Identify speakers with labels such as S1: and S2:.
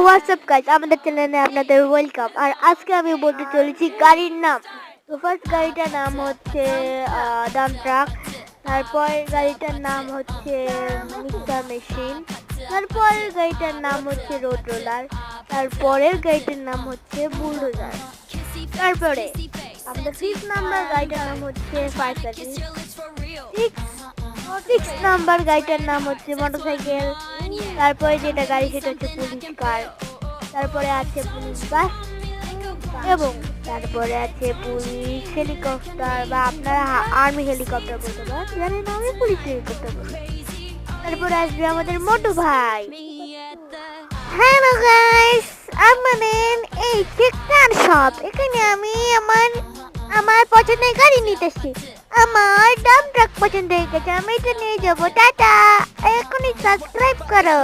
S1: WhatsApp guys, আমাদের চ্যানেলে আপনাদের ওয়েলকাম। আর আজকে আমি বলতে চলেছি গাড়ির নাম। তো ফার্স্ট গাড়িটার নাম হচ্ছে ডাম্প ট্রাক, তারপর গাড়িটার নাম হচ্ছে মিক্সার মেশিন, তারপরের গাড়িটার নাম হচ্ছে রোড রোলার, তারপরের গাড়িটার নাম হচ্ছে বুলডোজার। তারপরে আমাদের 6 নাম্বার গাড়িটার নাম হচ্ছে ফায়ার সার্ভিস। 6 নাম্বার গাড়িটার নাম হচ্ছে মোটরসাইকেল। তারপরে যেটা গাড়ি সেটা হচ্ছে পুলিশ কার, তারপরে আছে পুলিশ বাস, এবং তারপরে আছে পুলিশ হেলিকপ্টার, বা আপনারা আর্মি হেলিকপ্টার বলতে পারেন, জানেন আমি পুলিশ হেলিকপ্টার বলি। তারপরে আসবে আমাদের মোটু ভাই। হ্যালো গাইস, আমাদের এই সেক্টর শপ, এখানে আমি আমার পছন্দের গাড়ি নিতেছি। আমার ডাম্প ট্রাক পছন্দ হয়ে গেছে, আমি এটা নিয়ে যাবো। টাটা, এখনই সাবস্ক্রাইব করো।